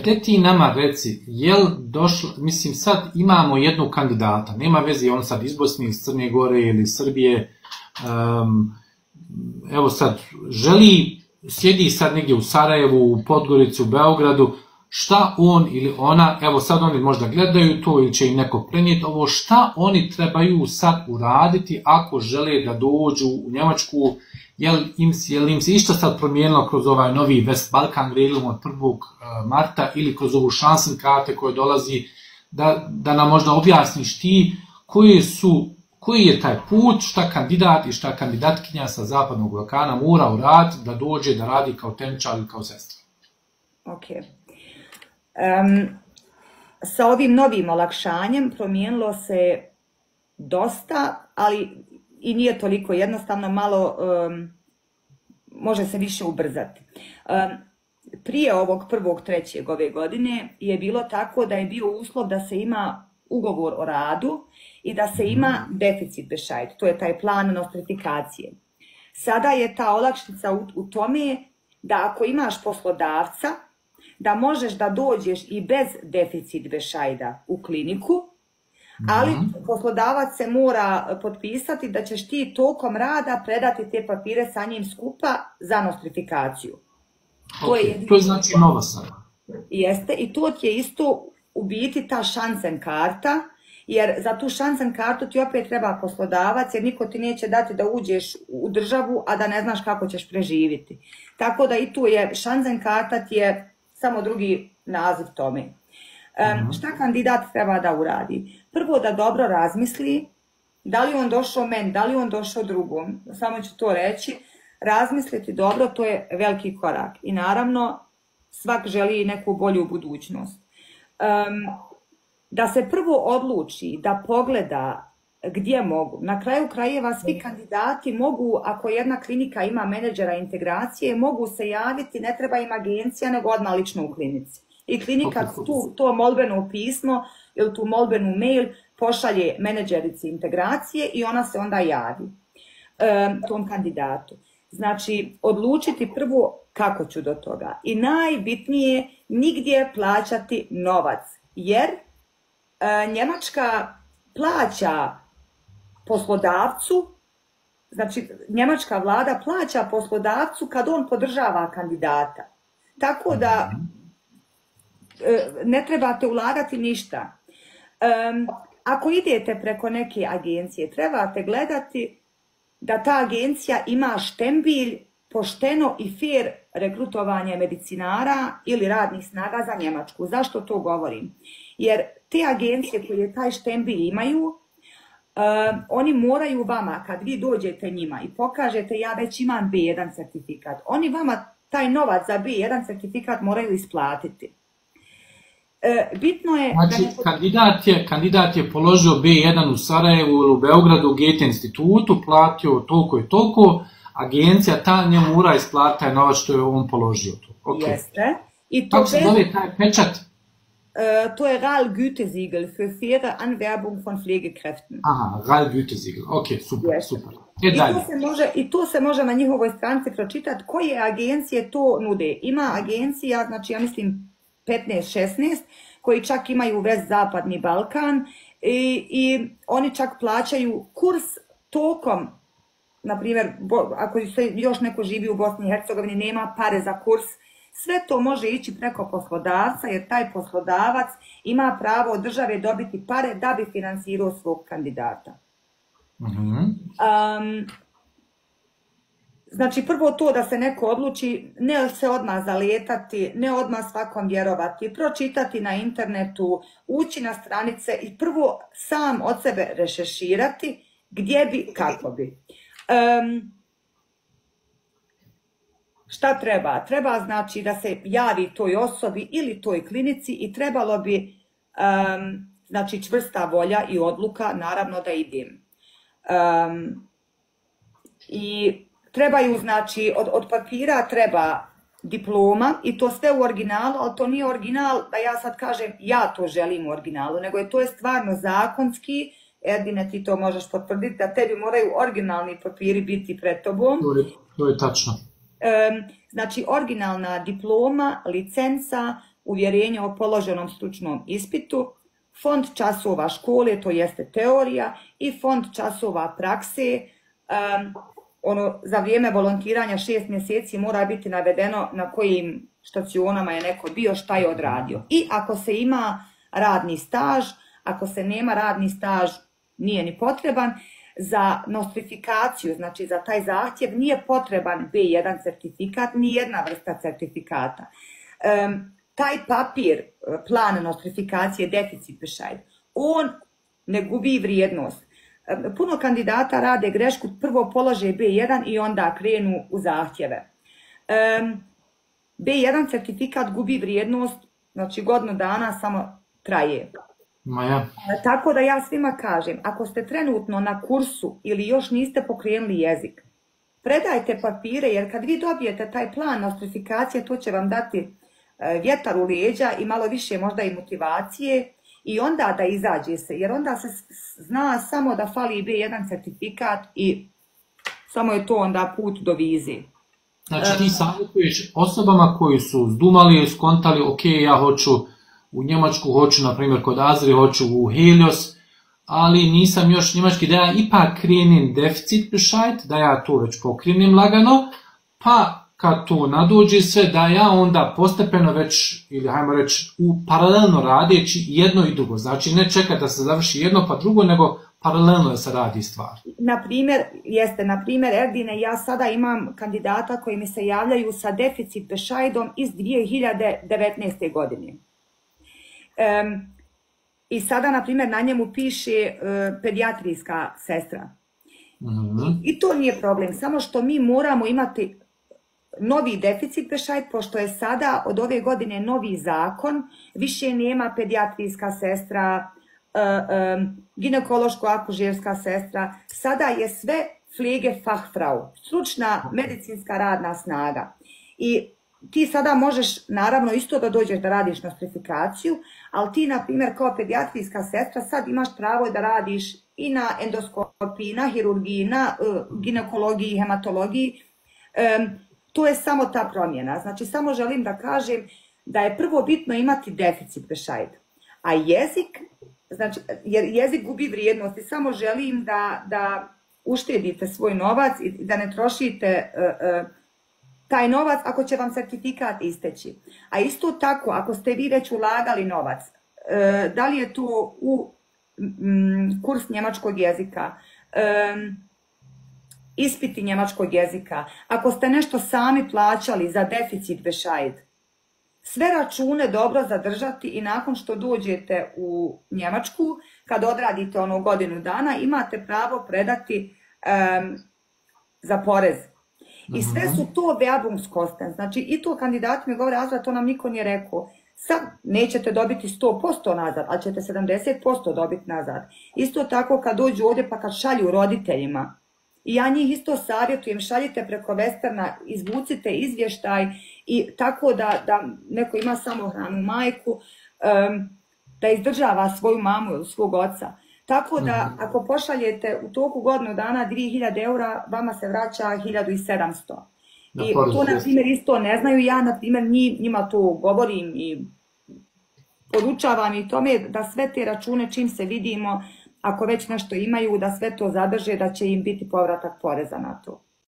Gde ti nama reci, jel došlo, mislim sad imamo jednu kandidata, nema veze on sad iz Bosne, iz Crne Gore ili Srbije, evo sad, sjedi sad negdje u Sarajevu, u Podgorici, u Beogradu, šta on ili ona, evo sad oni možda gledaju to ili će im neko prenijeti ovo, šta oni trebaju sad uraditi ako žele da dođu u Njemačku, jel im se išta sad promijenilo kroz ovaj novi West Balkan Railom od 1. marta ili kroz ovu šansenkarte koje dolazi, da nam možda objasniš ti koji je taj put, šta kandidat i šta kandidatkinja sa Zapadnog Balkana mora uraditi da dođe da radi kao tehničar ili kao sestra. Ok. Sa ovim novim olakšanjem promijenilo se dosta, ali i nije toliko jednostavno, malo može se više ubrzati. Prije ovog 1.3. ove godine je bilo tako da je bio uslov da se ima ugovor o radu i da se ima deficit bescheid, to je taj plan nostrifikacije. Sada je ta olakšica u tome da ako imaš poslodavca, da možeš da dođeš i bez deficit bescheida u kliniku, ali poslodavac se mora potpisati da ćeš ti tokom rada predati te papire sa njim skupa za nostrifikaciju. To je znači nova sada. Jeste, i to ti je isto u biti ta šansen karta, jer za tu šansen kartu ti opet treba poslodavac, jer niko ti neće dati da uđeš u državu, a da ne znaš kako ćeš preživjeti. Tako da i tu je šansen karta ti je samo drugi naziv tome. Šta kandidat treba da uradi? Prvo da dobro razmisli da li on došao meni, da li on došao drugom. Samo ću to reći. Razmisliti dobro, to je veliki korak. I naravno, svak želi neku bolju budućnost. Da se prvo odluči, da pogleda gdje mogu. Na kraju krajeva svi kandidati mogu, ako jedna klinika ima menadžera integracije, mogu se javiti, ne treba im agencija, nego odmah lično u klinici. I klinika to molbeno pismo ili tu molbenu mail pošalje menadžerici integracije i ona se onda javi tom kandidatu. Znači, odlučiti prvo kako ću do toga. I najbitnije, nigdje plaćati novac. Jer Njemačka plaća poslodavcu, znači njemačka vlada plaća poslodavcu kad on podržava kandidata. Tako da ne trebate ulagati ništa. Ako idete preko neke agencije, trebate gledati da ta agencija ima štembilj pošteno i fair rekrutovanje medicinara ili radnih snaga za Njemačku. Zašto to govorim? Jer te agencije koje taj štembilj imaju, oni moraju vama, kad vi dođete njima i pokažete ja već imam B1 certifikat, oni vama taj novac za B1 certifikat moraju isplatiti. Bitno je... Znači, kandidat je položio B1 u Sarajevu ili u Beogradu u Goethe institutu, platio toliko i toliko, agencija ta njemu mora isplatiti taj novac što je on položio. Jeste. Kako se zove taj pečat? To je RAL Gütesiegel für faire Anwerbung von Pflegekräften. Aha, RAL Gütesiegel, ok, super. I to se može na njihovoj stranici pročitati koje agencije to nude. Ima agencija, znači ja mislim 15-16, koji čak imaju vez Zapadni Balkan i oni čak plaćaju kurs tokom, na primjer, ako još neko živi u Bosni i Hercegovini, nema pare za kurs, sve to može ići preko poslodavca, jer taj poslodavac ima pravo od države dobiti pare da bi finansirao svog kandidata. Znači, prvo to da se neko odluči, ne se odmah zaletati, ne odmah svakom vjerovati, pročitati na internetu, ući na stranice i prvo sam od sebe rešeširati gdje bi, kako bi. Šta treba? Treba znači da se javi toj osobi ili toj klinici i trebalo bi znači čvrsta volja i odluka naravno da idem. I trebaju, znači, od papira treba diploma i to sve u originalu, ali to nije original da ja sad kažem ja to želim u originalu, nego to je stvarno zakonski. Erdine, ti to možeš potvrditi da tebi moraju originalni papiri biti pred tobom. To je tačno. Znači, originalna diploma, licenca, uvjerenje o položenom stručnom ispitu, fond časova škole, to jeste teorija, i fond časova prakse. Za vrijeme volontiranja 6 mjeseci mora biti navedeno na kojim štacionama je neko bio, šta je odradio. I ako se ima radni staž, ako se nema radni staž, nije ni potreban. Za nostrifikaciju, znači za taj zahtjev, nije potreban B1 certifikat, ni jedna vrsta certifikata. Taj papir, plan nostrifikacije, deficit bescheid, on ne gubi vrijednost. Puno kandidata rade grešku, prvo polože B1 i onda krenu u zahtjeve. B1 certifikat gubi vrijednost, znači godinu dana samo traje. Maja. Tako da ja svima kažem, ako ste trenutno na kursu ili još niste pokrenuli jezik, predajte papire, jer kad vi dobijete taj plan nostrifikacije, to će vam dati vjetar u leđa i malo više možda i motivacije, i onda da izađe se, jer onda se zna samo da fali B1 certifikat i samo je to onda put do vizije. Znači ti savjetuješ osobama koji su zdumali i skontali, ok, ja hoću u Njemačku, hoću na primjer kod Azri, hoću u Helios, ali nisam još njemački, da ja ipak krenim deficit bescheid, da ja to već pokrenem lagano, pa kad to nadođe sve, da ja onda postepeno već, ili hajmo reći, paralelno radeći jedno i drugo. Znači ne čekati da se završi jedno pa drugo, nego paralelno da se radi stvar. Na primjer, Erdine, ja sada imam kandidata koji mi se javljaju sa deficit bescheidom iz 2019. godine. I sada, na primjer, na njemu piše pedijatrijska sestra. I to nije problem, samo što mi moramo imati novi deficit bescheid, pošto je sada od ove godine novi zakon, više nema pedijatrijska sestra, ginekološko-akušerska sestra, sada je sve Pflegefachfrau, stručna medicinska radna snaga. I ti sada možeš, naravno, isto da dođeš da radiš nostrifikaciju, ali ti, na primjer, kao pedijatrijska sestra sad imaš pravo da radiš i na endoskopiji, na hirurgiji, na ginekologiji, hematologiji. To je samo ta promjena. Znači, samo želim da kažem da je prvo bitno imati deficit bescheid. A jezik, znači, jer jezik gubi vrijednost, i samo želim da uštedite svoj novac i da ne trošite taj novac ako će vam certifikat isteći. A isto tako, ako ste vi već ulagali novac, da li je to u kurs njemačkog jezika, ispiti njemačkog jezika, ako ste nešto sami plaćali za deficit bescheid, sve račune dobro zadržati i nakon što dođete u Njemačku, kad odradite ono godinu dana, imate pravo predati za porez. I sve su to Werbungskosten. Znači, i to kandidati mi govore, Azra, to nam niko nije rekao. Sad nećete dobiti 100% nazad, ali ćete 70% dobiti nazad. Isto tako kad dođu ovdje pa kad šalju roditeljima. I ja njih isto savjetujem, šaljite preko Westerna, izvucite izvještaj i tako da neko ima samohranu majku, da izdržava svoju mamu ili svog oca. Tako da ako pošaljete u toku godinu dana 2000 eura, vama se vraća 1700. I to, na primjer, isto ne znaju. Ja, na primjer, njima to govorim i podučavam i tome da sve te račune čim se vidimo, ako već nešto imaju, da sve to zadrže, da će im biti povratak poreza na to.